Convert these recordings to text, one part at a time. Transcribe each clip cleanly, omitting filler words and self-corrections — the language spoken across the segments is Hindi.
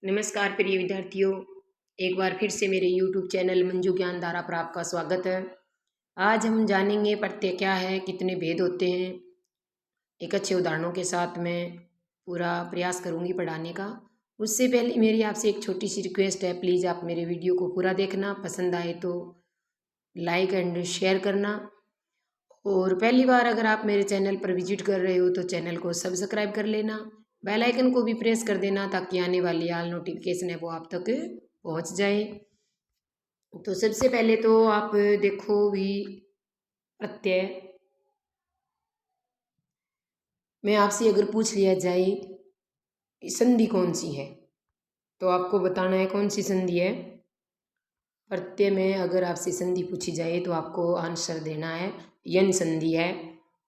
नमस्कार प्रिय विद्यार्थियों, एक बार फिर से मेरे YouTube चैनल मंजू ज्ञान धारा पर आपका स्वागत है। आज हम जानेंगे प्रत्यय क्या है, कितने भेद होते हैं। एक अच्छे उदाहरणों के साथ मैं पूरा प्रयास करूंगी पढ़ाने का। उससे पहले मेरी आपसे एक छोटी सी रिक्वेस्ट है, प्लीज़ आप मेरे वीडियो को पूरा देखना, पसंद आए तो लाइक एंड शेयर करना। और पहली बार अगर आप मेरे चैनल पर विजिट कर रहे हो तो चैनल को सब्सक्राइब कर लेना, बेल आइकन को भी प्रेस कर देना ताकि आने वाली ऑल नोटिफिकेशन है वो आप तक पहुंच जाए। तो सबसे पहले तो आप देखो भी प्रत्यय में आपसे अगर पूछ लिया जाए संधि कौन सी है तो आपको बताना है कौन सी संधि है। प्रत्यय में अगर आपसे संधि पूछी जाए तो आपको आंसर देना है यन संधि है।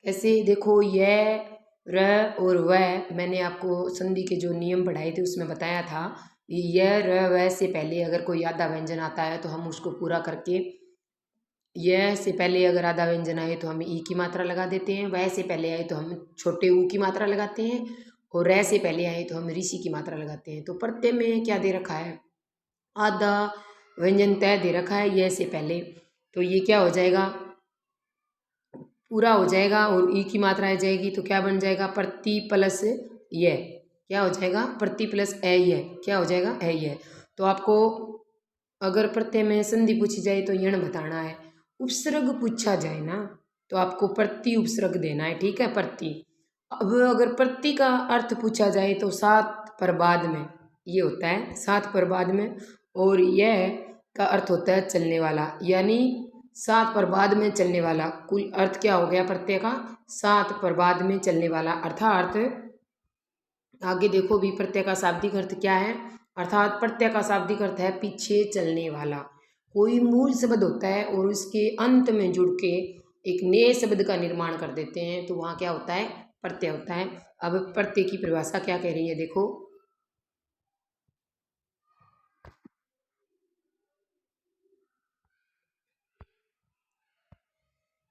कैसे देखो, यह र और वह मैंने आपको संधि के जो नियम पढ़ाए थे उसमें बताया था। यह र वह से पहले अगर कोई आधा व्यंजन आता है तो हम उसको पूरा करके, यह से पहले अगर आधा व्यंजन आए तो हम ई की मात्रा लगा देते हैं, वह से पहले आए तो हम छोटे ऊ की मात्रा लगाते हैं, और रै से पहले आए तो हम ऋषि की मात्रा लगाते हैं। तो प्रत्यय में क्या दे रखा है, आधा व्यंजन तय दे रखा है यह से पहले, तो ये क्या हो जाएगा, पूरा हो जाएगा और ई की मात्रा आ जाएगी तो क्या बन जाएगा, प्रति प्लस यह, क्या हो जाएगा, प्रति प्लस ए यह, क्या हो जाएगा, ए यह। तो आपको अगर प्रत्यय में संधि पूछी जाए तो यण बताना है। उपसर्ग पूछा जाए ना तो आपको प्रति उपसर्ग देना है, ठीक है, प्रति। अब अगर प्रति का अर्थ पूछा जाए तो सात पर बाद में, ये होता है सात पर बाद में, और यह का अर्थ होता है चलने वाला, यानी सात पर बाद में चलने वाला। कुल अर्थ क्या हो गया प्रत्यय का, सात पर बाद में चलने वाला। अर्थात आगे देखो भी प्रत्यय का शाब्दिक अर्थ क्या है, अर्थात प्रत्यय का शाब्दिक अर्थ है पीछे चलने वाला। कोई मूल शब्द होता है और उसके अंत में जुड़ के एक नए शब्द का निर्माण कर देते हैं तो वहाँ क्या होता है, प्रत्यय होता है। अब प्रत्यय की परिभाषा क्या कह रही है देखो,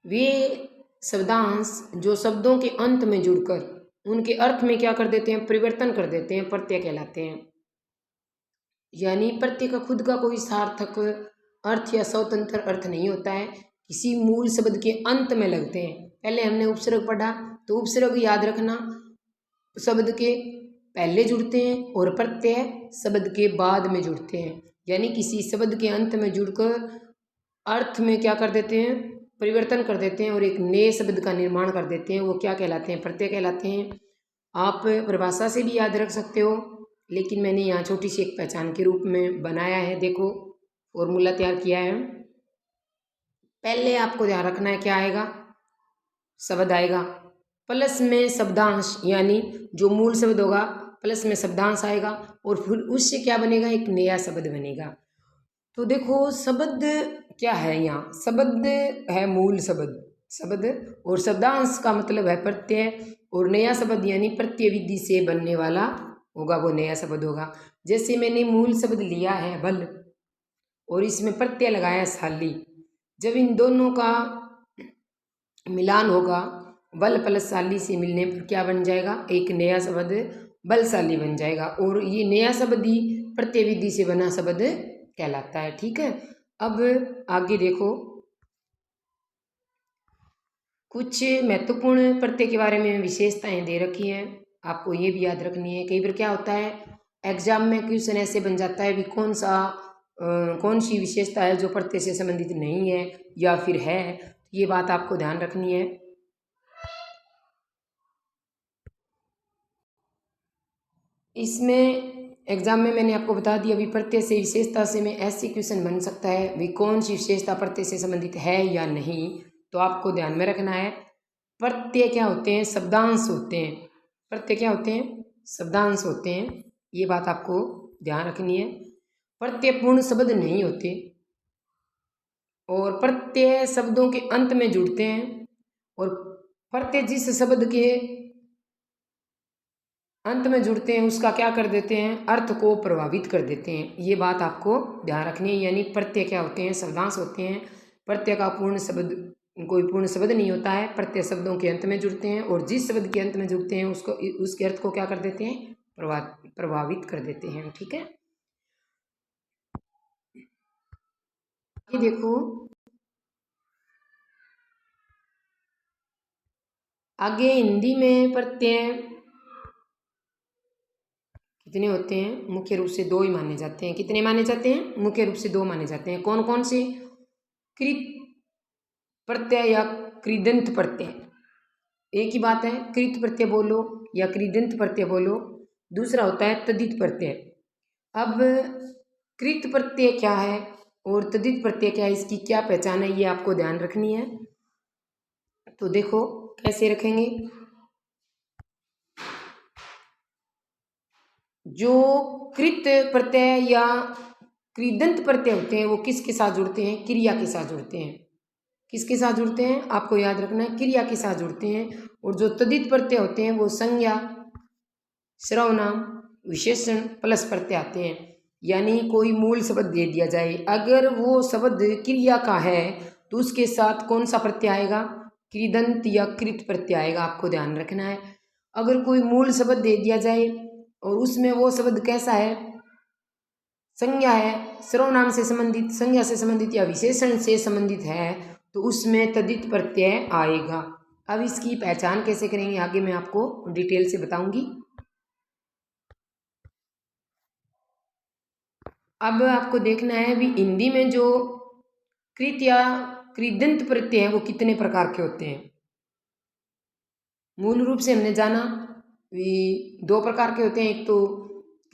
वे शब्दांश जो शब्दों के अंत में जुड़कर उनके अर्थ में क्या कर देते हैं, परिवर्तन कर देते हैं, प्रत्यय कहलाते हैं। यानी प्रत्यय का खुद का कोई सार्थक अर्थ या स्वतंत्र अर्थ नहीं होता है, किसी मूल शब्द के अंत में लगते हैं। पहले हमने उपसर्ग पढ़ा तो उपसर्ग याद रखना शब्द के पहले जुड़ते हैं और प्रत्यय शब्द के बाद में जुड़ते हैं, यानी किसी शब्द के अंत में जुड़कर अर्थ में क्या कर देते हैं, परिवर्तन कर देते हैं और एक नए शब्द का निर्माण कर देते हैं, वो क्या कहलाते हैं, प्रत्यय कहलाते हैं। आप परिभाषा से भी याद रख सकते हो, लेकिन मैंने यहाँ छोटी सी एक पहचान के रूप में बनाया है। देखो फॉर्मूला तैयार किया है। पहले आपको ध्यान रखना है क्या आएगा, शब्द आएगा, प्लस में शब्दांश, यानी जो मूल शब्द होगा प्लस में शब्दांश आएगा और फिर उससे क्या बनेगा, एक नया शब्द बनेगा। तो देखो शब्द क्या है, यहाँ शब्द है मूल शब्द, शब्द और शब्दांश का मतलब है प्रत्यय, और नया शब्द यानी प्रत्यय विधि से बनने वाला होगा वो नया शब्द होगा। जैसे मैंने मूल शब्द लिया है बल और इसमें प्रत्यय लगाया शाली, जब इन दोनों का मिलान होगा बल प्लस शाली से मिलने पर क्या बन जाएगा, एक नया शब्द बलशाली बन जाएगा, और ये नया शब्द ही प्रत्यय विधि से बना शब्द कहलाता है, ठीक है। अब आगे देखो कुछ महत्वपूर्ण प्रत्यय के बारे में विशेषताएं दे रखी हैं, आपको ये भी याद रखनी है। कई बार क्या होता है एग्जाम में क्वेश्चन ऐसे बन जाता है भी कौन सी विशेषता है जो प्रत्यय से संबंधित नहीं है या फिर है, ये बात आपको ध्यान रखनी है। इसमें एग्जाम में मैंने आपको बता दिया अभी प्रत्यय से विशेषता से में ऐसे क्वेश्चन बन सकता है भी कौन सी विशेषता प्रत्यय से संबंधित है या नहीं, तो आपको ध्यान में रखना है प्रत्यय क्या होते हैं, शब्दांश होते हैं। प्रत्यय क्या होते हैं, शब्दांश होते हैं, ये बात आपको ध्यान रखनी है। प्रत्यय पूर्ण शब्द नहीं होते और प्रत्यय शब्दों के अंत में जुड़ते हैं, और प्रत्यय जिस शब्द के अंत में जुड़ते हैं उसका क्या कर देते हैं, अर्थ को प्रभावित कर देते हैं, ये बात आपको ध्यान रखनी है। यानी प्रत्यय क्या होते हैं, शब्दांश होते हैं। प्रत्यय का पूर्ण शब्द कोई पूर्ण शब्द नहीं होता है, प्रत्यय शब्दों के अंत में जुड़ते हैं और जिस शब्द के अंत में जुड़ते हैं उसको उसके अर्थ को क्या कर देते हैं, प्रभावित कर देते हैं। ठीक है, ये देखो आगे हिंदी में प्रत्यय कितने होते हैं? मुख्य रूप से दो ही माने जाते हैं। कितने माने जाते हैं? मुख्य रूप से दो माने जाते हैं। कौन कौन से? कृत प्रत्यय या कृदंत प्रत्यय। एक ही बात है, कृत प्रत्यय बोलो या कृदंत प्रत्यय बोलो। दूसरा होता है तद्धित प्रत्यय। अब कृत प्रत्यय क्या है और तद्धित प्रत्यय क्या है, इसकी क्या पहचान है, ये आपको ध्यान रखनी है। तो देखो कैसे रखेंगे। जो कृत प्रत्यय या कृदंत प्रत्यय होते हैं वो किसके साथ जुड़ते हैं? क्रिया के साथ जुड़ते हैं। किसके साथ जुड़ते हैं? आपको याद रखना है, क्रिया के साथ जुड़ते हैं। और जो तद्धित प्रत्यय होते हैं वो संज्ञा, सर्वनाम, विशेषण प्लस प्रत्यय आते हैं। यानी कोई मूल शब्द दे दिया जाए, अगर वो शब्द क्रिया का है तो उसके साथ कौन सा प्रत्यय आएगा? कृदंत या कृत प्रत्यय आएगा। आपको ध्यान रखना है। अगर कोई मूल शब्द दे दिया जाए और उसमें वो शब्द कैसा है? संज्ञा है, सर्वनाम से संबंधित, संज्ञा से संबंधित या विशेषण से संबंधित है, तो उसमें तद्धित प्रत्यय आएगा। अब इसकी पहचान कैसे करेंगे आगे मैं आपको डिटेल से बताऊंगी। अब आपको देखना है भी हिंदी में जो कृत या कृदंत प्रत्यय हैं वो कितने प्रकार के होते हैं। मूल रूप से हमने जाना भी दो प्रकार के होते हैं, एक तो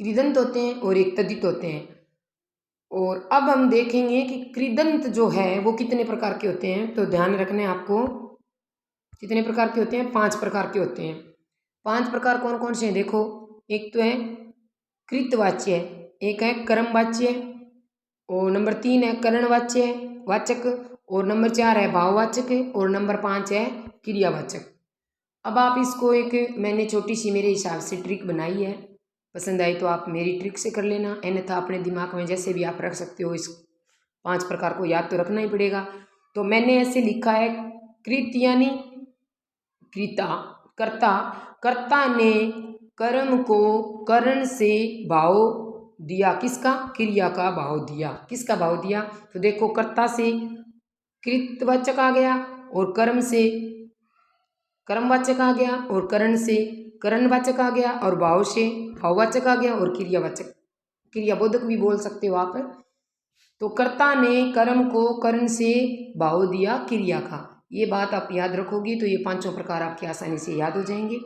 कृदंत होते हैं और एक तद्धित होते हैं। और अब हम देखेंगे कि कृदंत जो है वो कितने प्रकार के होते हैं। तो ध्यान रखना है आपको, कितने प्रकार के होते हैं? 5 प्रकार के होते हैं। 5 प्रकार कौन कौन से हैं देखो। एक तो है कृतवाच्य, एक है कर्मवाच्य, और नंबर 3 है करणवाच्य वाचक, और नंबर 4 है भाववाचक, और नंबर 5 है क्रियावाचक। अब आप इसको एक मैंने छोटी सी मेरे हिसाब से ट्रिक बनाई है, पसंद आई तो आप मेरी ट्रिक से कर लेना, अन्यथा अपने दिमाग में जैसे भी आप रख सकते हो। इस 5 प्रकार को याद तो रखना ही पड़ेगा। तो मैंने ऐसे लिखा है, कृत यानी कृता, कर्ता, कर्ता ने कर्म को करण से भाव दिया। किसका? क्रिया का भाव दिया। किसका भाव दिया? तो देखो कर्ता से कृतवाचक आ गया, और कर्म से कर्मवाचक आ गया, और करण से करणवाचक आ गया, और भाव से भाववाचक आ गया, और क्रियावाचक, क्रियाबोधक भी बोल सकते हो आप। तो कर्ता ने कर्म को करण से भाव दिया क्रिया का। ये बात आप याद रखोगी तो ये 5 प्रकार आपके आसानी से याद हो जाएंगे।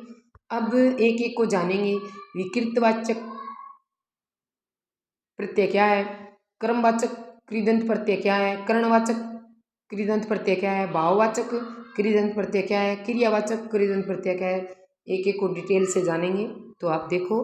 अब एक एक को जानेंगे। विकृतवाचक प्रत्यय क्या है? कर्मवाचक कृदंत प्रत्यय क्या है? करणवाचक कृदंत प्रत्यय क्या है? भाववाचक कृदंत प्रत्यय क्या है? क्रियावाचक कृदंत प्रत्यय क्या है? एक एक को डिटेल से जानेंगे। तो आप देखो,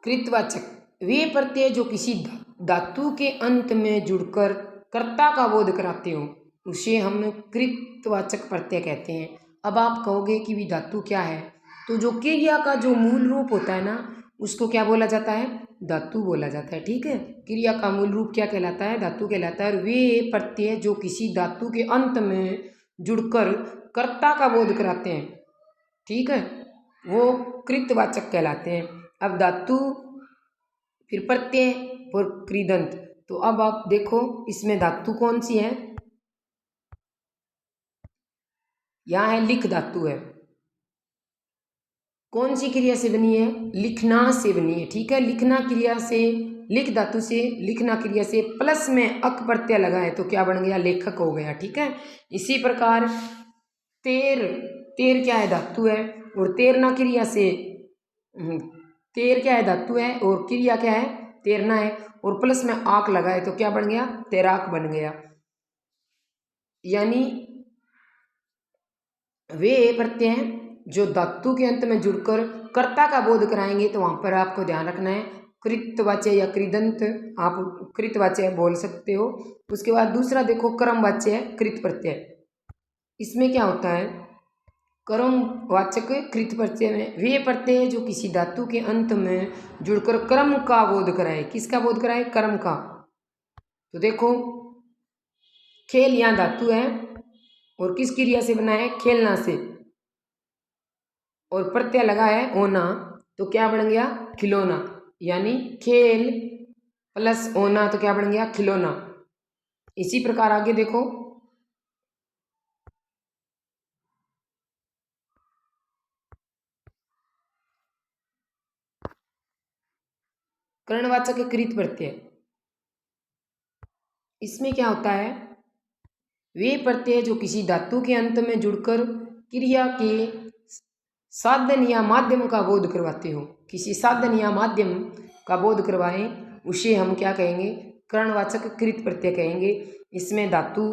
कृतवाचक वे प्रत्यय जो किसी धातु के अंत में जुड़कर कर्ता का बोध कराते हो, उसे हम कृतवाचक प्रत्यय कहते हैं। अब आप कहोगे कि भी धातु क्या है? तो जो क्रिया का जो मूल रूप होता है ना, उसको क्या बोला जाता है? धातु बोला जाता है। ठीक है, क्रिया का मूल रूप क्या कहलाता है? धातु कहलाता है। और वे प्रत्यय जो किसी धातु के अंत में जुड़कर कर्ता का बोध कराते हैं, ठीक है, वो कृतवाचक कहलाते हैं। अब धातु, फिर प्रत्यय और कृदंत। तो अब आप देखो इसमें धातु कौन सी है? यहाँ है लिख धातु है। कौन सी क्रिया से बनी है? लिखना से बनी है। ठीक है, लिखना क्रिया से, लिख धातु से, लिखना क्रिया से प्लस में अक प्रत्यय लगा है तो क्या बन गया? लेखक हो गया। ठीक है, इसी प्रकार तेर, तेर क्या है? धातु है। और तेरना क्रिया से, तेर क्या है? धातु है, और क्रिया क्या है? तेरना है, और प्लस में आक लगा है तो क्या बन गया? तैराक बन गया। यानी वे प्रत्यय हैं जो धातु के अंत में जुड़कर कर्ता का बोध कराएंगे। तो वहां पर आपको ध्यान रखना है कृतवाच्य या कृदंत, आप कृतवाच्य बोल सकते हो। उसके बाद दूसरा देखो कर्मवाच्य है कृत प्रत्यय। इसमें क्या होता है? कर्मवाचक कृत प्रत्यय में वे प्रत्यय जो किसी धातु के अंत में जुड़कर कर्म का बोध कराए। किसका बोध कराए? कर्म का। तो देखो खेल यहाँ धातु है, और किस क्रिया से बना है? खेलना से। और प्रत्यय लगा है ओना, तो क्या बन गया खिलौना, यानी खेल प्लस ओना तो क्या बन गया खिलौना। इसी प्रकार आगे देखो, कर्णवाचक कृत प्रत्यय, इसमें क्या होता है, वे प्रत्यय जो किसी धातु के अंत में जुड़कर क्रिया के साधन या माध्यम का बोध करवाते हो, किसी साधन या माध्यम का बोध करवाएं, उसे हम क्या कहेंगे, कर्णवाचक कृत प्रत्यय कहेंगे। इसमें धातु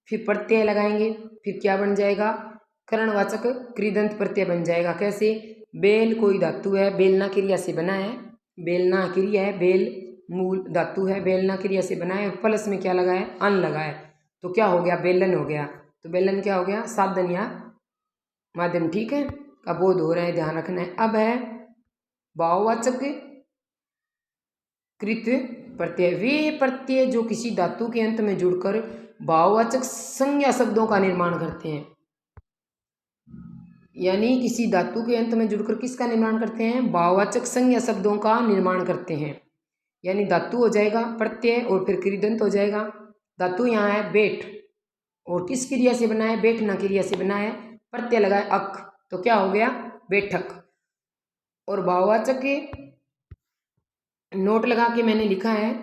फिर प्रत्यय लगाएंगे, फिर क्या बन जाएगा, कर्णवाचक कृदंत प्रत्यय बन जाएगा। कैसे, बेल कोई धातु है, बेलना क्रिया से बना है, बेलना क्रिया है, बेल मूल धातु है, बेलना क्रिया से बना है, और प्लस में क्या लगा है, अन लगा है, तो क्या हो गया, बेलन हो गया। तो बेलन क्या हो गया, साधन या माध्यम, ठीक है, का बोध हो रहा है, ध्यान रखना है। अब है भाववाचक कृत प्रत्यय, वे प्रत्यय जो किसी धातु के अंत में जुड़कर भाववाचक संज्ञा शब्दों का निर्माण करते हैं, यानी किसी धातु के अंत में जुड़कर किसका निर्माण करते हैं, भाववाचक संज्ञा शब्दों का निर्माण करते हैं। यानी धातु हो जाएगा प्रत्यय और फिर कृदंत हो जाएगा। धातु यहाँ है बैठ, और किस क्रिया से बना है, बैठना क्रिया से बना है, प्रत्यय लगा है अक, तो क्या हो गया बैठक। और भाववाचक के नोट लगा के मैंने लिखा है,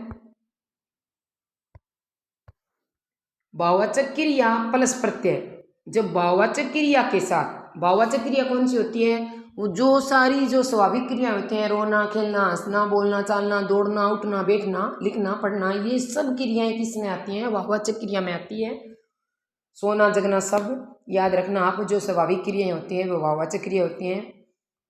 भाववाचक क्रिया प्लस प्रत्यय, जब भाववाचक क्रिया के साथ, भाववाचक क्रिया कौन सी होती है, वो जो सारी जो स्वाभाविक क्रिया होते हैं, रोना खेलना हंसना बोलना चालना दौड़ना उठना बैठना लिखना पढ़ना, ये सब क्रियाएं किसमें आती हैं, भाववाचक क्रिया में आती है। सोना जगना सब याद रखना आप, जो स्वाभाविक क्रियाएं होती हैं वो भाववाचक क्रिया होती हैं।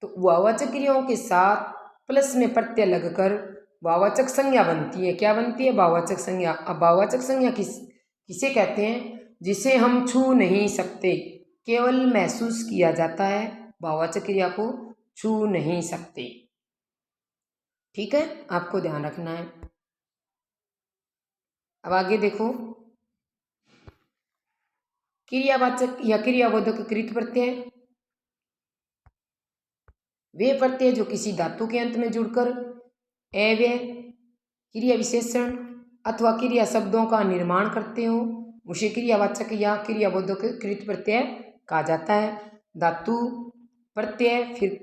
तो भाववाचक क्रियाओं के साथ प्लस में प्रत्यय लगकर भाववाचक संज्ञा बनती है। क्या बनती है, भाववाचक संज्ञा। अब भाववाचक संज्ञा किसे कहते हैं, जिसे हम छू नहीं सकते, केवल महसूस किया जाता है, भाववाचक क्रिया को छू नहीं सकते, ठीक है, आपको ध्यान रखना है। अब आगे देखो, क्रियावाचक या क्रियाबोधक कृत प्रत्यय, वे प्रत्यय जो किसी धातु के अंत में जुड़कर अव्यय क्रिया विशेषण अथवा क्रिया शब्दों का निर्माण करते हो, उसे क्रियावाचक या क्रियाबोधक कृत प्रत्यय कहा जाता है। धातु प्रत्यय फिर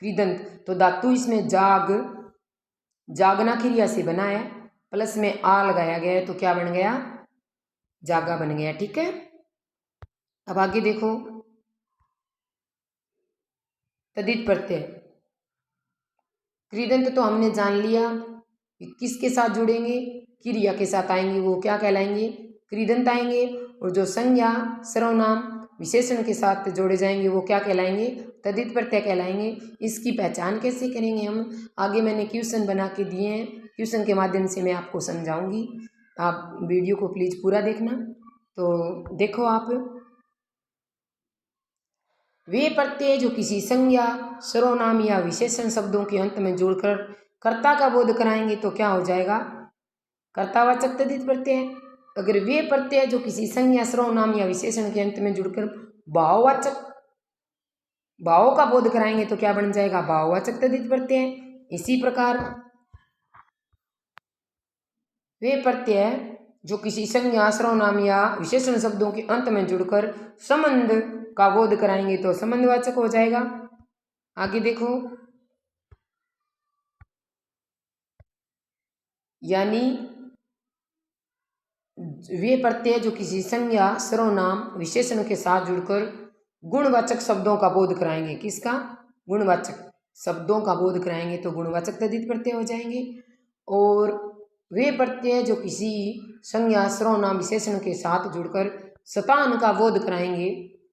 कृदंत, तो धातु इसमें जागना क्रिया से बना है, प्लस में आ लगाया गया है, तो क्या बन गया, जागा बन गया, ठीक है। अब आगे देखो, तद्धित प्रत्यय, कृदंत तो हमने जान लिया कि किसके साथ जुड़ेंगे, क्रिया के साथ आएंगे, वो क्या कहलाएंगे, कृदंत आएंगे। और जो संज्ञा सर्वनाम विशेषण के साथ जोड़े जाएंगे वो क्या कहलाएंगे, तद्धित प्रत्यय कहलाएंगे। इसकी पहचान कैसे करेंगे हम, आगे मैंने क्वेश्चन बना के दिए हैं, क्वेश्चन के माध्यम से मैं आपको समझाऊंगी, आप वीडियो को प्लीज़ पूरा देखना। तो देखो आप, वे प्रत्यय जो किसी संज्ञा सर्वनाम या विशेषण शब्दों के अंत में जोड़कर कर्ता का बोध कराएंगे तो क्या हो जाएगा, कर्तावाचक तद्धित प्रत्यय। अगर वे प्रत्यय जो किसी संज्ञा सर्वनाम या विशेषण के अंत में जुड़कर भाववाचक भावों का बोध कराएंगे तो क्या बन जाएगा, भाववाचक तद्धित प्रत्यय। इसी प्रकार वे प्रत्यय जो किसी संज्ञा सर्वनाम या विशेषण शब्दों के अंत में जुड़कर संबंध का बोध कराएंगे तो संबंधवाचक हो जाएगा। आगे देखो, यानी वे प्रत्यय जो किसी संज्ञा सर्वनाम विशेषण के साथ जुड़कर गुणवाचक शब्दों का बोध कराएंगे, किसका, गुणवाचक शब्दों का बोध कराएंगे तो गुणवाचक तद्धित प्रत्यय हो जाएंगे। और वे प्रत्यय जो किसी संज्ञा सर्वनाम विशेषण के साथ जुड़कर शतान का बोध कराएंगे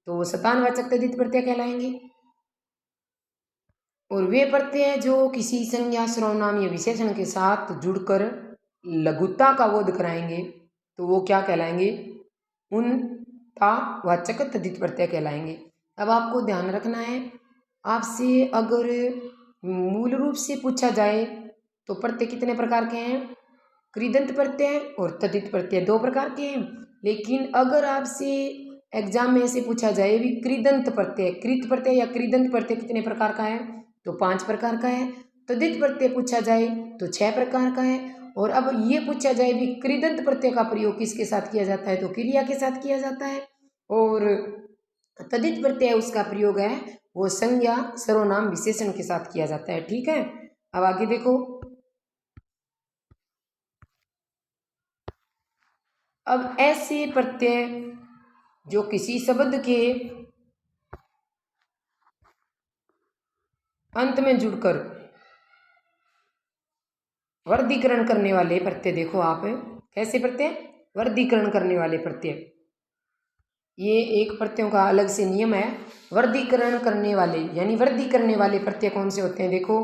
तो वो शतानवाचक तद्धित प्रत्यय कहलाएंगे। और वे प्रत्यय जो किसी संज्ञा सर्वनाम या विशेषण के साथ जुड़कर लघुता का बोध कराएंगे तो वो क्या कहलाएंगे, उनतावाचक तद्धित प्रत्यय कहलाएंगे। अब आपको ध्यान रखना है, आपसे अगर मूल रूप से पूछा जाए तो प्रत्यय कितने प्रकार के हैं, कृदंत प्रत्यय और तद्धित प्रत्यय 2 प्रकार के हैं। लेकिन अगर आपसे एग्जाम में ऐसे पूछा जाए भी कृदंत प्रत्यय, कृत प्रत्यय या कृदंत प्रत्यय कितने प्रकार का है, तो 5 प्रकार का है। तद्धित प्रत्यय पूछा जाए तो 6 प्रकार का है। और अब ये पूछा जाए भी कृदंत प्रत्यय का प्रयोग किसके साथ किया जाता है, तो क्रिया के साथ किया जाता है। और तद्धित प्रत्यय उसका प्रयोग है वो संज्ञा सर्वनाम विशेषण के साथ किया जाता है। ठीक है, अब आगे देखो। अब ऐसे प्रत्यय जो किसी शब्द के अंत में जुड़कर वर्गीकरण करने वाले प्रत्यय, देखो आप कैसे प्रत्यय, वर्गीकरण करने वाले प्रत्यय, ये एक प्रत्ययों का अलग से नियम है। वर्गीकरण करने वाले यानी वृद्धि करने वाले प्रत्यय कौन से होते हैं, देखो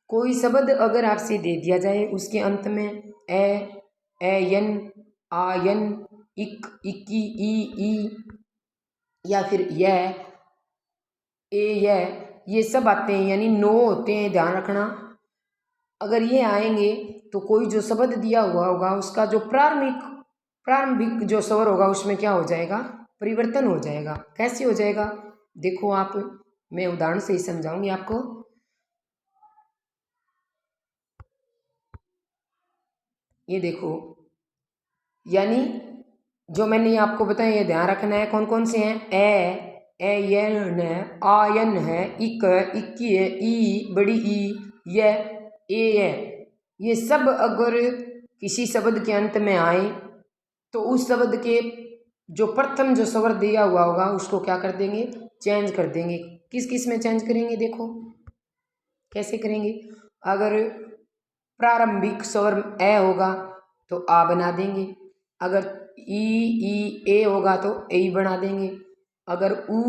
कोई शब्द अगर आपसे दे दिया जाए उसके अंत में एयन, आयन, इक, इक्की, ई, या फिर ये सब आते हैं, यानी नो होते हैं, ध्यान रखना। अगर ये आएंगे तो कोई जो शब्द दिया हुआ होगा उसका जो प्रारंभिक जो स्वर होगा उसमें क्या हो जाएगा, परिवर्तन हो जाएगा। कैसे हो जाएगा, देखो आप, मैं उदाहरण से ही समझाऊंगी आपको। ये देखो, यानी जो मैंने आपको बताया ये ध्यान रखना है, कौन कौन से हैं, एयन है, आयन है, इक है, इक्की है, ई बड़ी ई, ए, ये सब अगर किसी शब्द के अंत में आए तो उस शब्द के जो प्रथम जो स्वर दिया हुआ होगा उसको क्या कर देंगे, चेंज कर देंगे। किस किस में चेंज करेंगे, देखो कैसे करेंगे। अगर प्रारंभिक स्वर ए होगा तो आ बना देंगे, अगर ई ए होगा तो ए बना देंगे, अगर ऊ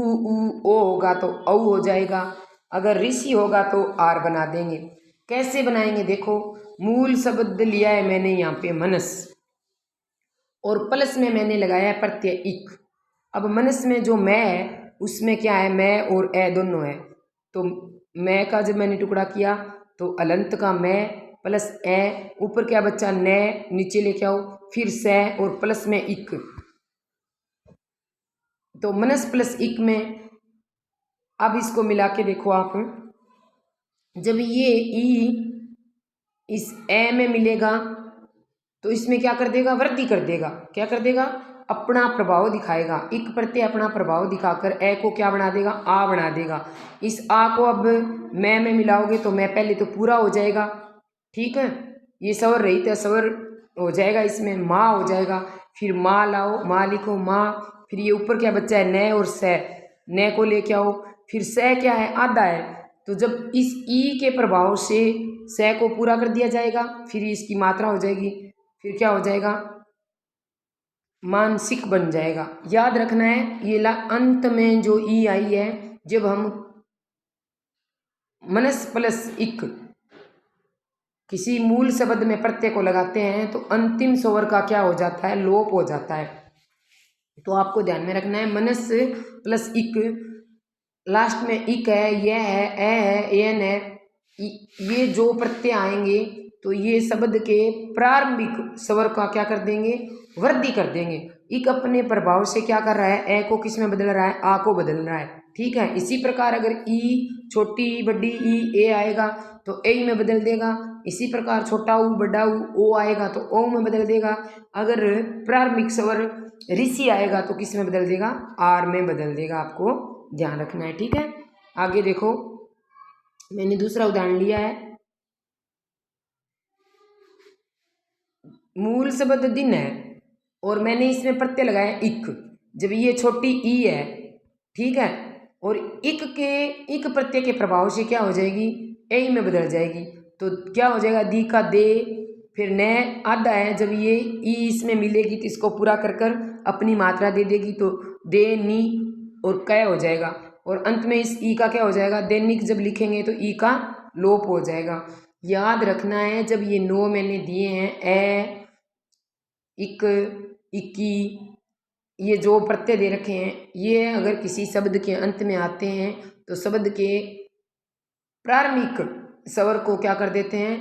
ओ होगा तो औ हो जाएगा, अगर ऋषि होगा तो आर बना देंगे। कैसे बनाएंगे, देखो मूल शब्द लिया है मैंने यहाँ पे मनस, और प्लस में मैंने लगाया है प्रत्यय इक। अब मनस में जो मैं है उसमें क्या है, मैं और ए दोनों है, तो मैं का जब मैंने टुकड़ा किया तो अलंत का मैं प्लस ए, ऊपर क्या बच्चा ने, नीचे लेके आओ, फिर से और प्लस में इक, तो मनस प्लस इक में। अब इसको मिला के देखो आप, जब ये ई इस ए में मिलेगा तो इसमें क्या कर देगा, वृद्धि कर देगा, क्या कर देगा, अपना प्रभाव दिखाएगा। इक प्रत्यय अपना प्रभाव दिखाकर ए को क्या बना देगा, आ बना देगा। इस आ को अब मैं में मिलाओगे तो मैं पहले तो पूरा हो जाएगा, ठीक है, ये स्वर रहित है, स्वर हो जाएगा, इसमें माँ हो जाएगा, फिर माँ लाओ, माँ लिखो माँ, फिर ये ऊपर क्या बच्चा है न और से, न को लेके आओ, फिर से क्या है, आधा है, तो जब इस ई के प्रभाव से को पूरा कर दिया जाएगा, फिर इसकी मात्रा हो जाएगी, फिर क्या हो जाएगा, मानसिक बन जाएगा। याद रखना है ये अंत में जो ई आई है, जब हम मनस प्लस इक किसी मूल शब्द में प्रत्यय को लगाते हैं तो अंतिम स्वर का क्या हो जाता है, लोप हो जाता है। तो आपको ध्यान में रखना है मनस प्लस इक, लास्ट में इक है, यह है, ए है, एन है, ये जो प्रत्यय आएंगे तो ये शब्द के प्रारंभिक स्वर का क्या कर देंगे, वृद्धि कर देंगे। इक अपने प्रभाव से क्या कर रहा है, ए को किस में बदल रहा है, आ को बदल रहा है, ठीक है। इसी प्रकार अगर ई छोटी बड़ी ई ए आएगा तो ए में बदल देगा, इसी प्रकार छोटा ऊ बड़ा ऊ ओ आएगा तो ओ में बदल देगा। अगर प्रारंभिक स्वर ऋषि आएगा तो किस में बदल देगा, आर में बदल देगा, आपको ध्यान रखना है, ठीक है। आगे देखो, मैंने दूसरा उदाहरण लिया है, मूल शब्द दिन है और मैंने इसमें प्रत्यय लगाया इक, जब ये छोटी ई है, ठीक है, और इक प्रत्यय के प्रभाव से क्या हो जाएगी, ए में बदल जाएगी, तो क्या हो जाएगा, दी का दे, फिर न आधा है, जब ये ई इसमें मिलेगी तो इसको पूरा कर कर अपनी मात्रा दे देगी, तो दे नी और कै हो जाएगा, और अंत में इस ई का क्या हो जाएगा, दैनिक जब लिखेंगे तो ई का लोप हो जाएगा। याद रखना है जब ये नो मैंने दिए हैं, ए, इक, इक्की, ये जो प्रत्यय दे रखे हैं, ये अगर किसी शब्द के अंत में आते हैं तो शब्द के प्रारंभिक स्वर को क्या कर देते हैं,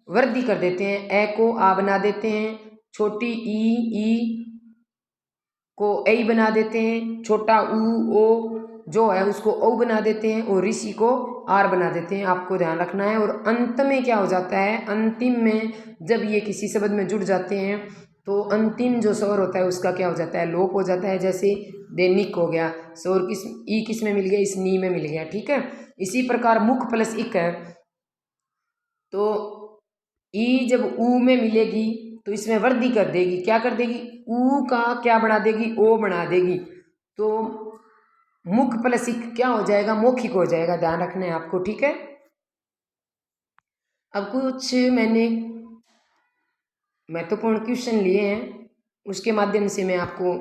वृद्धि कर देते हैं, ए को आ बना देते हैं, छोटी ई को ऐ बना देते हैं, छोटा ऊ ओ जो है उसको औ बना देते हैं और ऋषि को आर बना देते हैं, आपको ध्यान रखना है। और अंत में क्या हो जाता है, अंतिम में जब ये किसी शब्द में जुड़ जाते हैं तो अंतिम जो स्वर होता है उसका क्या हो जाता है, लोप हो जाता है। जैसे दैनिक हो गया, स्वर किस में मिल गया, इस नी में मिल गया, ठीक है। इसी प्रकार मुख प्लस इक है, तो ई जब ऊ में मिलेगी तो इसमें वृद्धि कर देगी, क्या कर देगी, ऊ का क्या बना देगी, ओ बना देगी। तो मुख प्लस इक क्या हो जाएगा, मौखिक हो जाएगा, ध्यान रखना है आपको, ठीक है। अब कुछ मैंने महत्वपूर्ण क्वेश्चन लिए हैं, उसके माध्यम से मैं आपको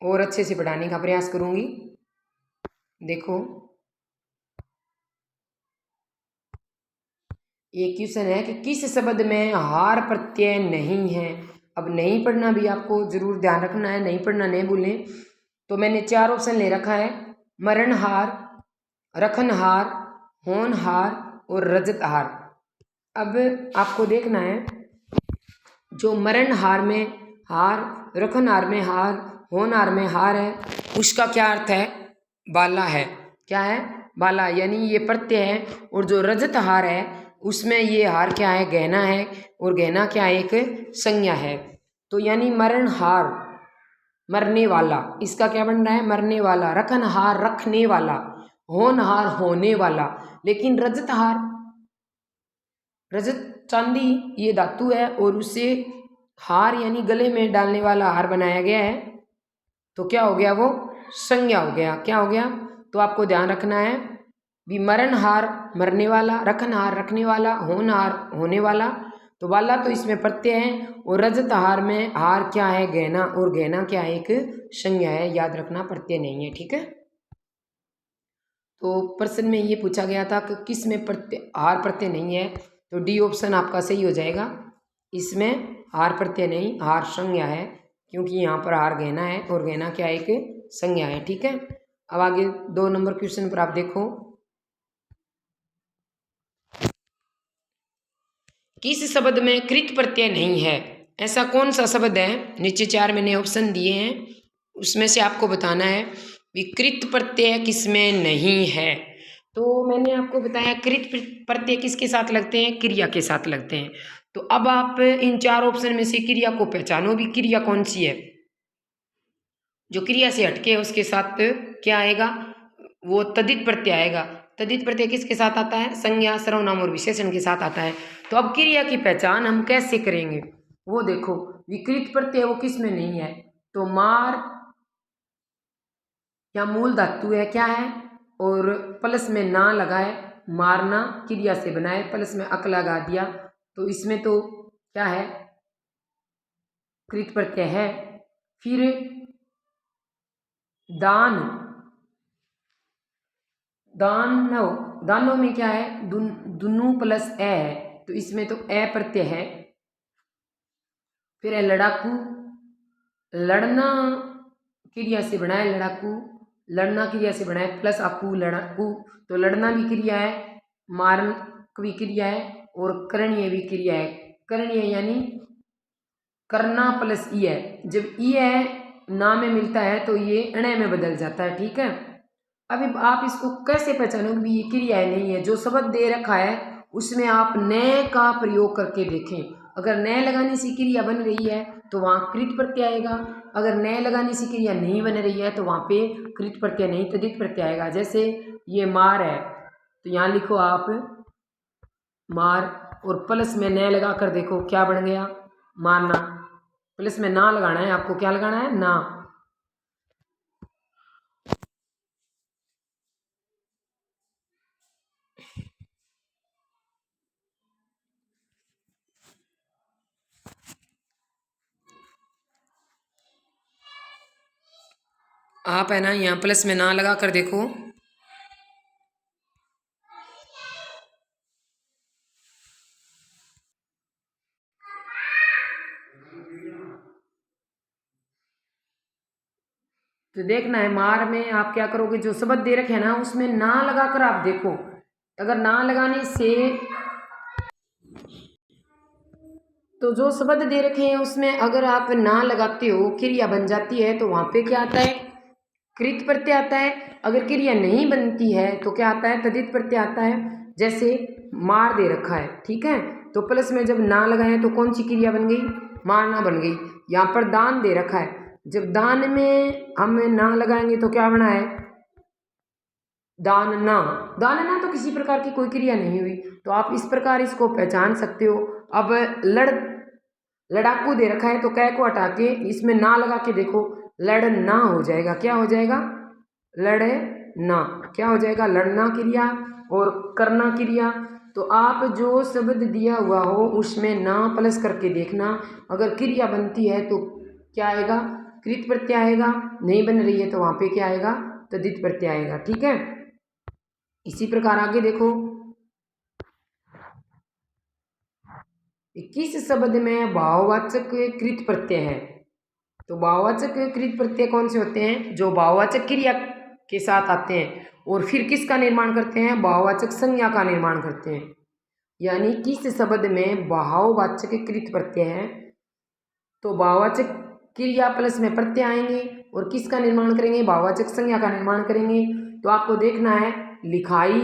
और अच्छे से पढ़ाने का प्रयास करूंगी। देखो ये क्वेश्चन है कि किस शब्द में हार प्रत्यय नहीं है। अब नहीं पढ़ना भी आपको जरूर ध्यान रखना है, नहीं पढ़ना नहीं भूलें। तो मैंने 4 ऑप्शन ले रखा है, मरणहार, रखनहार, होनहार और रजतहार। अब आपको देखना है, जो मरणहार में हार, रखनहार में हार, होनहार में हार है, उसका क्या अर्थ है, बाला है, क्या है, बाला, यानी ये प्रत्यय है। और जो रजतहार है उसमें ये हार क्या है, गहना है, और गहना क्या है, एक संज्ञा है। तो यानी मरणहार मरने वाला, इसका क्या बन रहा है, मरने वाला, रखनहार रखने वाला, होनहार होने वाला। लेकिन रजतहार, रजत चांदी ये धातु है और उससे हार यानी गले में डालने वाला हार बनाया गया है, तो क्या हो गया, वो संज्ञा हो गया, क्या हो गया। तो आपको ध्यान रखना है भी, मरणहार मरने वाला, रखनहार रखने वाला, होनहार होने वाला, तो वाला तो इसमें प्रत्यय है। और रजतहार में हार क्या है, गहना, और गहना क्या है, एक संज्ञा है, याद रखना, प्रत्यय नहीं है, ठीक है। तो प्रश्न में ये पूछा गया था कि किस में प्रत्यय हार प्रत्यय नहीं है, तो डी ऑप्शन आपका सही हो जाएगा। इसमें हार प्रत्यय नहीं, हार संज्ञा है, क्योंकि यहाँ पर हार गहना है और गहना क्या है, एक संज्ञा है, ठीक है। अब आगे 2 नंबर क्वेश्चन पर आप देखो, किस शब्द में कृत प्रत्यय नहीं है, ऐसा कौन सा शब्द है। नीचे 4 मैंने ऑप्शन दिए हैं, उसमें से आपको बताना है विकृत प्रत्यय किसमें नहीं है। तो मैंने आपको बताया कृत प्रत्यय किसके साथ लगते हैं, क्रिया के साथ लगते हैं। तो अब आप इन 4 ऑप्शन में से क्रिया को पहचानो भी, क्रिया कौन सी है, जो क्रिया से हटके है उसके साथ क्या आएगा, वो तद्धित प्रत्यय आएगा। तद्धित प्रत्यय किसके साथ आता है, संज्ञा, सर्वनाम और विशेषण के साथ आता है। तो अब क्रिया की पहचान हम कैसे करेंगे, वो देखो, विकृत प्रत्यय वो किस में नहीं है, तो मार या मूल धातु है, क्या है, और प्लस में ना लगाए, मारना क्रिया से बनाए, प्लस में अक लगा दिया, तो इसमें तो क्या है, कृत प्रत्यय है। फिर दान, दानव, दानव में क्या है, दुनु प्लस ए है, तो इसमें तो ए प्रत्यय है। फिर है लड़ाकू, लड़ना क्रिया से बनाए, लड़ाकू, लड़ना क्रिया से बनाए, प्लस आकू लड़ाकू, तो लड़ना भी क्रिया है, मारन भी क्रिया है, और करणीय भी क्रिया है। करणीय यानी करना प्लस ई है, जब ई है ना में मिलता है तो ये अणय में बदल जाता है, ठीक है। अभी आप इसको कैसे पहचानोगे भी ये क्रिया है नहीं है, जो शब्द दे रखा है उसमें आप न का प्रयोग करके देखें। अगर न लगाने से क्रिया बन रही है तो वहाँ कृत प्रत्यय आएगा, अगर न लगाने से क्रिया नहीं बन रही है तो वहाँ पे कृत प्रत्यय नहीं तद्धित प्रत्यय आएगा। जैसे ये मार है, तो यहाँ लिखो आप मार, और प्लस में न लगा कर देखो क्या बन गया, मारना। प्लस में ना लगाना है आपको, क्या लगाना है, ना। आप है ना यहाँ प्लस में ना लगा कर देखो, तो देखना है मार में आप क्या करोगे, जो शब्द दे रखे हैं ना उसमें ना लगाकर आप देखो। अगर ना लगाने से तो जो शब्द दे रखे हैं उसमें अगर आप ना लगाते हो क्रिया बन जाती है तो वहाँ पे क्या आता है, कृत प्रत्यय आता है। अगर क्रिया नहीं बनती है तो क्या आता है, तद्धित प्रत्यय आता है। जैसे मार दे रखा है, ठीक है, तो प्लस में जब ना लगाए तो कौन सी क्रिया बन गई, मारना बन गई। यहाँ पर दान दे रखा है, जब दान में हम ना लगाएंगे तो क्या बना है, दानना। दानना तो किसी प्रकार की कोई क्रिया नहीं हुई, तो आप इस प्रकार इसको पहचान सकते हो। अब लड़ाकू दे रखा है तो कै को हटा के इसमें ना लगा के देखो, लड़ना हो जाएगा। क्या हो जाएगा, लड़ना। क्या हो जाएगा, लड़ना क्रिया और करना क्रिया। तो आप जो शब्द दिया हुआ हो उसमें ना प्लस करके देखना, अगर क्रिया बनती है तो क्या आएगा, कृत प्रत्यय आएगा, नहीं बन रही है तो वहाँ पे क्या आएगा, तद्धित प्रत्यय आएगा। ठीक है, इसी प्रकार आगे देखो, 21 शब्द में भाववाचक कृत प्रत्यय है। तो भाववाचक कृत प्रत्यय कौन से होते हैं, जो भाववाचक क्रिया के साथ आते हैं और फिर किसका निर्माण करते हैं, भाववाचक संज्ञा का निर्माण करते हैं। यानी किस शब्द में भाववाचक कृत प्रत्यय है तो भाववाचक क्रिया प्लस में प्रत्यय आएंगे और किसका निर्माण करेंगे, भाववाचक संज्ञा का निर्माण करेंगे। तो आपको देखना है, लिखाई,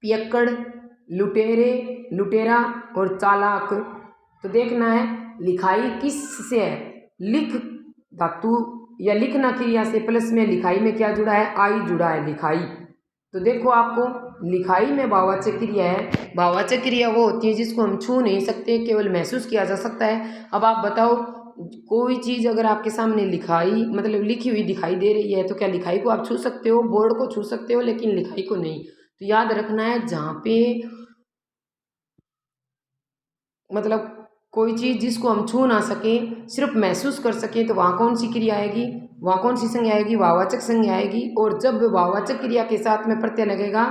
पियक्कड़, लुटेरे, लुटेरा और चालाक। तो देखना है लिखाई किस से है, लिख धातु या लिखना क्रिया से प्लस में लिखाई में क्या जुड़ा है, आई जुड़ा है, लिखाई। तो देखो आपको लिखाई में भाववाचक क्रिया है। भाववाचक क्रिया वो होती है जिसको हम छू नहीं सकते, केवल महसूस किया जा सकता है। अब आप बताओ, कोई चीज़ अगर आपके सामने लिखाई मतलब लिखी हुई दिखाई दे रही है तो क्या लिखाई को आप छू सकते हो, बोर्ड को छू सकते हो लेकिन लिखाई को नहीं। तो याद रखना है, जहाँ पे मतलब कोई चीज़ जिसको हम छू ना सके, सिर्फ महसूस कर सके, तो वहाँ कौन सी क्रिया आएगी, वहाँ कौन सी संज्ञा आएगी, भाववाचक संज्ञा आएगी। और जब भाववाचक क्रिया के साथ में प्रत्यय लगेगा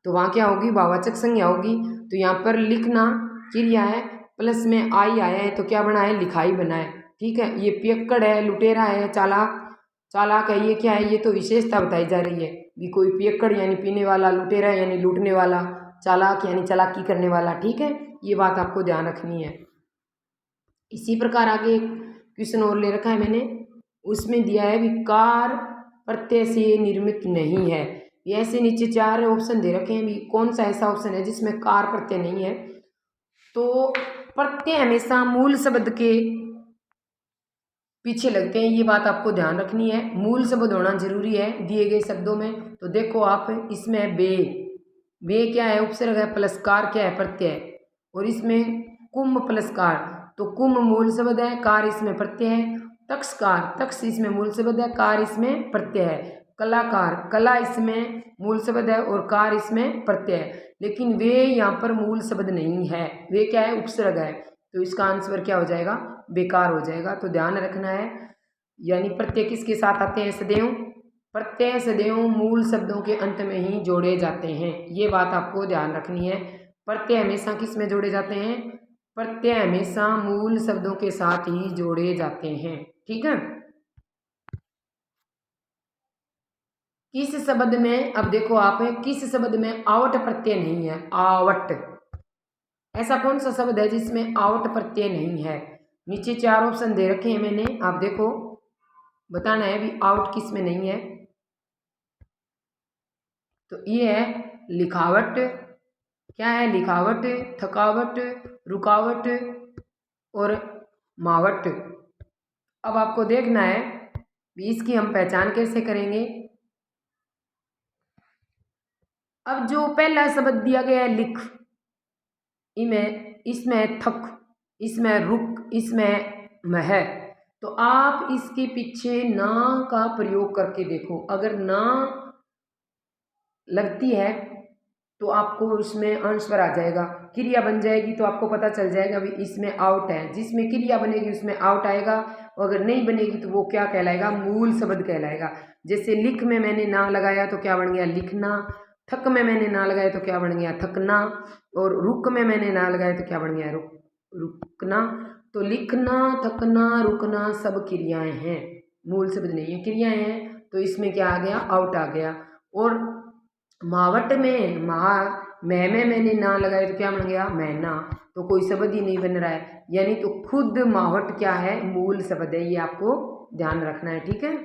तो वहाँ क्या होगी, भाववाचक संज्ञा होगी। तो यहाँ पर लिखना क्रिया है, प्लस में आई आया है तो क्या बना है, लिखाई बना है। ठीक है, ये पियक्कड़ है, लुटेरा है, चालाक, चालाक है, ये क्या है, ये तो विशेषता बताई जा रही है भी। कोई पियक्कड़ यानी पीने वाला, लुटेरा यानी लूटने वाला, चालाक यानी चालाकी करने वाला। ठीक है, ये बात आपको ध्यान रखनी है। इसी प्रकार आगे एक क्वेश्चन और ले रखा है मैंने, उसमें दिया है विकार प्रत्यय से निर्मित नहीं है। ये ऐसे नीचे 4 ऑप्शन दे रखे हैं, भी कौन सा ऐसा ऑप्शन है जिसमें कार प्रत्यय नहीं है। तो प्रत्यय हमेशा मूल शब्द के पीछे लगते हैं, ये बात आपको ध्यान रखनी है। मूल शब्द होना जरूरी है दिए गए शब्दों में। तो देखो आप, इसमें बे क्या है, उपसर्ग है, प्लस कार क्या है, प्रत्यय। और इसमें कुम प्लस कार, तो कुम मूल शब्द है, कार इसमें प्रत्यय है। तक्षकार, तक्ष इसमें मूल शब्द है, कार इसमें प्रत्यय है। कलाकार, कला इसमें मूल शब्द है और कार इसमें प्रत्यय है। लेकिन वे यहाँ पर मूल शब्द नहीं है, वे क्या है, उपसर्ग है। तो इसका आंसर क्या हो जाएगा, बेकार हो जाएगा। तो ध्यान रखना है, यानी प्रत्यय किसके साथ आते हैं, सदैव प्रत्यय सदैव मूल शब्दों के अंत में ही जोड़े जाते हैं, ये बात आपको ध्यान रखनी है। प्रत्यय हमेशा किस में जोड़े जाते हैं, प्रत्यय हमेशा मूल शब्दों के साथ ही जोड़े जाते हैं। ठीक है, किस शब्द में, अब देखो आप, किस शब्द में आवट प्रत्यय नहीं है, आवट, ऐसा कौन सा शब्द है जिसमें आवट प्रत्यय नहीं है। नीचे 4 ऑप्शन दे रखे हैं मैंने, आप देखो बताना है भी आउट किस में नहीं है। तो ये है लिखावट, क्या है, लिखावट, थकावट, रुकावट और मावट। अब आपको देखना है भी इसकी हम पहचान कैसे करेंगे। अब जो पहला शब्द दिया गया है लिख, इसमें थक, इसमें रुक, इसमें मह, तो आप इसके पीछे ना का प्रयोग करके देखो। अगर ना लगती है तो आपको उसमें आंसर आ जाएगा, क्रिया बन जाएगी तो आपको पता चल जाएगा भी इसमें आउट है। जिसमें क्रिया बनेगी उसमें आउट आएगा, और अगर नहीं बनेगी तो वो क्या कहलाएगा, मूल शब्द कहलाएगा। जैसे लिख में मैंने ना लगाया तो क्या बन गया, लिखना। थक में मैंने ना लगाया तो क्या बन गया, थकना। और रुक में मैंने ना लगाया तो क्या बन गया, रुकना। तो लिखना, थकना, रुकना सब क्रियाएं हैं, मूल शब्द नहीं है, क्रियाएं हैं। तो इसमें क्या आ गया, आउट आ गया। और महावट में में मैंने ना लगाया तो क्या बन गया मैना। तो कोई शब्द ही नहीं बन रहा है, यानी तो खुद मावट क्या है, मूल शब्द है। ये आपको ध्यान रखना है, ठीक है।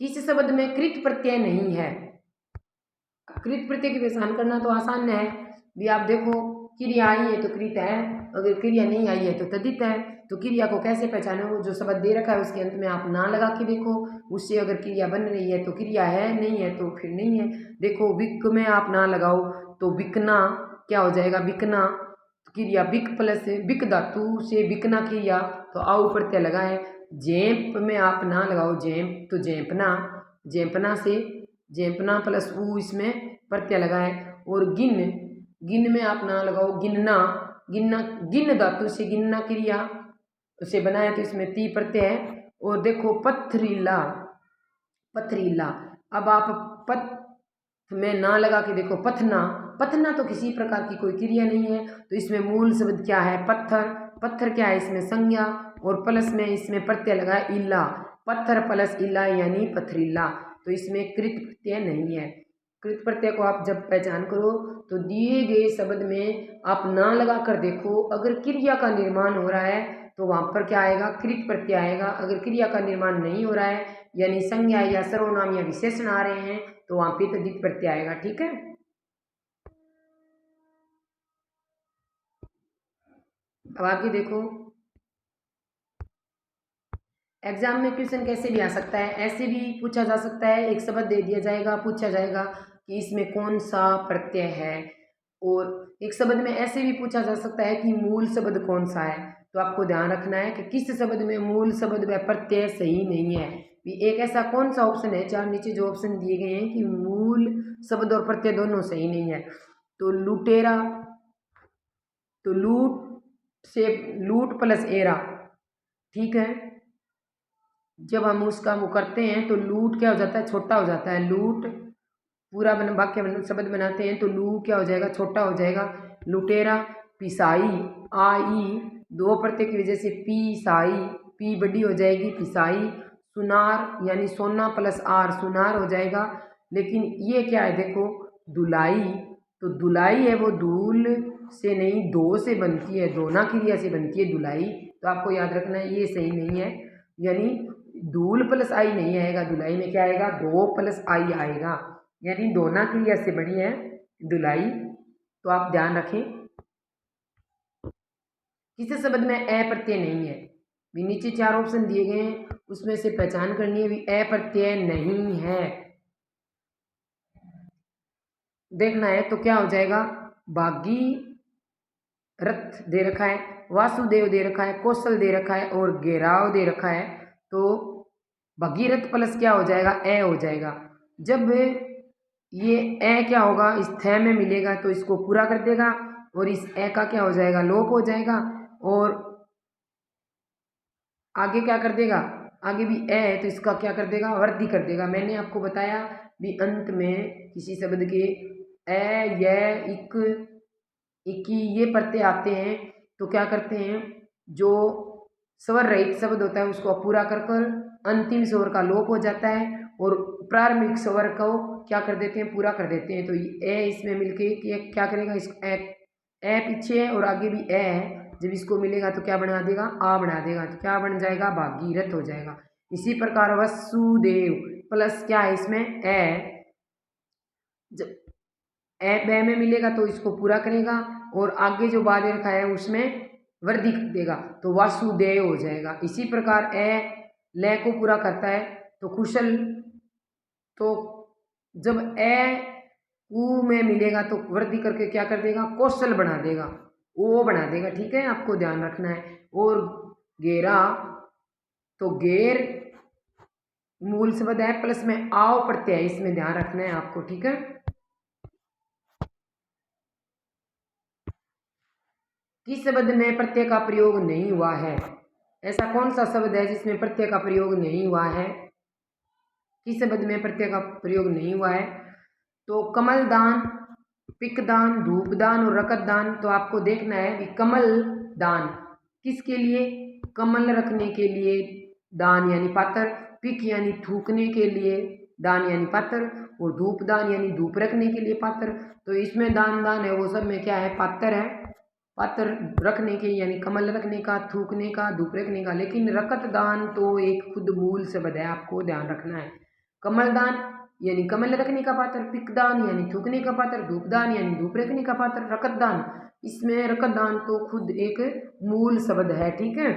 किस शब्द में कृत प्रत्यय नहीं है। कृत प्रत्यय की पहचान करना तो आसान है भी। आप देखो क्रिया आई है तो कृत है, अगर क्रिया नहीं आई है तो तद्धित है। तो क्रिया को कैसे पहचानो, जो शब्द दे रखा है उसके अंत में आप ना लगा के देखो, उससे अगर क्रिया बन रही है तो क्रिया है, नहीं है तो फिर नहीं है। देखो विक में आप ना लगाओ तो बिकना क्या हो जाएगा, बिकना क्रिया, बिक प्लस बिक धातु से बिकना क्रिया, तो आउ प्रत्यय लगा है। जेप में आप ना लगाओ जेप तो जेपना, जेपना से जेपना प्लस ऊ इसमें प्रत्यय लगा है। और गिन, गिन में आप ना लगाओ गिनना, गिनना गिन धातु से गिनना क्रिया उसे बनाया तो इसमें ती प्रत्यय है। और देखो पथरीला, पथरीला, अब आप पथ में ना लगा के देखो पथना, पथना तो किसी प्रकार की कोई क्रिया नहीं है, तो इसमें मूल शब्द क्या है पत्थर, पत्थर क्या है इसमें संज्ञा, और प्लस में इसमें प्रत्यय लगा है इल्ला, पत्थर प्लस इल्ला यानी पथरीला। तो इसमें कृत प्रत्यय नहीं है। कृत प्रत्यय को आप जब पहचान करो तो दिए गए शब्द में आप ना लगा कर देखो, अगर क्रिया का निर्माण हो रहा है तो वहां पर क्या आएगा, कृत प्रत्यय आएगा। अगर क्रिया का निर्माण नहीं हो रहा है यानी संज्ञा या सर्वनाम या विशेषण आ रहे हैं तो वहां पे तद्धित प्रत्यय आएगा, ठीक है। अब आगे देखो, एग्जाम में क्वेश्चन कैसे भी आ सकता है, ऐसे भी पूछा जा सकता है। एक शब्द दे दिया जाएगा, पूछा जाएगा कि इसमें कौन सा प्रत्यय है, और एक शब्द में ऐसे भी पूछा जा सकता है कि मूल शब्द कौन सा है। तो आपको ध्यान रखना है कि किस शब्द में मूल शब्द व प्रत्यय सही नहीं है। एक ऐसा कौन सा ऑप्शन है, चार नीचे जो ऑप्शन दिए गए हैं कि मूल शब्द और प्रत्यय दोनों सही नहीं है। तो लुटेरा, तो लूट से लूट प्लस एरा, ठीक है। जब हम उसका वो करते हैं तो लूट क्या हो जाता है, छोटा हो जाता है। लूट पूरा वाक्य शब्द बनाते हैं तो लू क्या हो जाएगा, छोटा हो जाएगा। लुटेरा, पिसाई, आई दो प्रत्यय की वजह से पी साई, पी बड़ी हो जाएगी पिसाई। सुनार यानी सोना प्लस आर सुनार हो जाएगा। लेकिन ये क्या है देखो, दुलाई, तो दुलाई है वो धूल से नहीं दो से बनती है, दोना क्रिया से बनती है दुलाई। तो आपको याद रखना है ये सही नहीं है, यानी धूल प्लस आई नहीं आएगा, दुलाई में क्या आएगा, दो प्लस आई आएगा, यानी दोना क्रिया से बनी है दुलाई। तो आप ध्यान रखें। किसी शब्द में अ प्रत्यय नहीं है, भी नीचे चार ऑप्शन दिए गए हैं उसमें से पहचान करनी है भी अ प्रत्यय नहीं है। देखना है तो क्या हो जाएगा, भागी रथ दे रखा है, वासुदेव दे रखा है, कौशल दे रखा है और घेराव दे रखा है। तो भगीरथ प्लस क्या हो जाएगा, ए हो जाएगा। जब ये ए क्या होगा, इस थ में मिलेगा तो इसको पूरा कर देगा, और इस ए का क्या हो जाएगा, लोप हो जाएगा। और आगे क्या कर देगा, आगे भी ए है तो इसका क्या कर देगा, वृद्धि कर देगा। मैंने आपको बताया भी अंत में किसी शब्द के ए, य, इक ये प्रत्यय आते हैं तो क्या करते हैं, जो स्वर रहित शब्द होता है उसको पूरा कर कर अंतिम स्वर का लोप हो जाता है, और प्रारंभिक स्वर को क्या कर देते हैं, पूरा कर देते हैं। तो ए इसमें मिलके क्या करेगा, इस ए पीछे है और आगे भी ए है, जब इसको मिलेगा तो क्या बना देगा, आ बना देगा, तो क्या बन जाएगा, भागीरथ हो जाएगा। इसी प्रकार वसुदेव प्लस क्या है इसमें ए, जब ए बे में मिलेगा तो इसको पूरा करेगा, और आगे जो बाद रखा है उसमें वृद्धि कर देगा तो वासुदेव हो जाएगा। इसी प्रकार ए ले को पूरा करता है तो कुशल, तो जब ए ऊ में मिलेगा तो वृद्धि करके क्या कर देगा, कौशल बना देगा, ओ बना देगा, ठीक है, आपको ध्यान रखना है। और गेरा, तो गेर मूल शब्द है प्लस में आओ प्रत्यय, इसमें ध्यान रखना है आपको, ठीक है। किस शब्द में प्रत्यय का प्रयोग नहीं हुआ है, ऐसा कौन सा शब्द है जिसमें प्रत्यय का प्रयोग नहीं हुआ है, किस शब्द में प्रत्यय का प्रयोग नहीं हुआ है। तो कमल दान, पिकदान, धूपदान और रकतदान। तो आपको देखना है कि कमल दान किसके लिए, कमल रखने के लिए दान यानी पात्र, पिक यानी थूकने के लिए, दान यानी पात्र, और धूप दान यानी धूप रखने के लिए पात्र। तो इसमें दान दान है वो सब में क्या है, पात्र है। पात्र रखने के यानी कमल रखने का, थूकने का, धूप रखने का। लेकिन रकत दान तो एक खुद मूल शब्द है, आपको ध्यान रखना है। कमल दान यानी कमल रखने का पात्र, पिकदान यानी थूकने का पात्र, धूपदान यानी धूप रखने का पात्र, रकत दान, इसमें रकत दान तो खुद एक मूल शब्द है, ठीक है।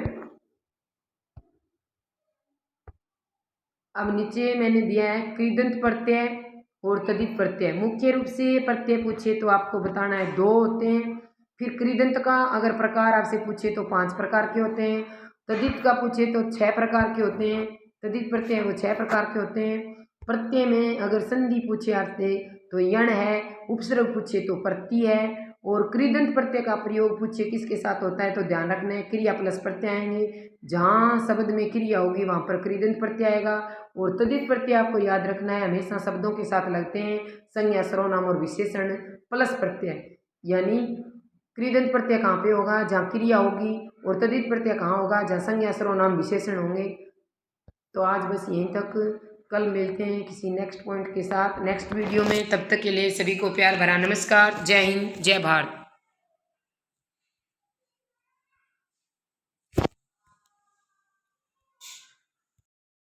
अब नीचे मैंने दिया है कृदंत प्रत्यय और तद्धित प्रत्यय। मुख्य रूप से प्रत्यय पूछे तो आपको बताना है 2 होते हैं। फिर कृदंत का अगर प्रकार आपसे पूछे तो 5 प्रकार के होते हैं। तद्धित का पूछे तो 6 प्रकार के होते हैं। तद्धित प्रत्यय वो 6 प्रकार के होते हैं। प्रत्यय में अगर संधि पूछे आपसे तो यण है, उपसर्ग पूछे तो प्रति है, और कृदंत प्रत्यय का प्रयोग पूछे किसके साथ होता है तो ध्यान रखना है क्रिया प्लस प्रत्यय आएंगे। जहाँ शब्द में क्रिया होगी वहाँ पर कृदंत प्रत्यय आएगा। और तद्धित प्रत्यय आपको याद रखना है हमेशा शब्दों के साथ लगते हैं, संज्ञा सर्वनाम और विशेषण प्लस प्रत्यय। यानी कृदंत प्रत्यय कहाँ पे होगा, जहाँ क्रिया होगी, और तद्धित प्रत्यय कहाँ होगा, जहाँ संज्ञा सर्वनाम विशेषण होंगे। तो आज बस यहीं तक, कल मिलते हैं किसी नेक्स्ट पॉइंट के साथ नेक्स्ट वीडियो में। तब तक के लिए सभी को प्यार भरा नमस्कार। जय हिंद, जय भारत।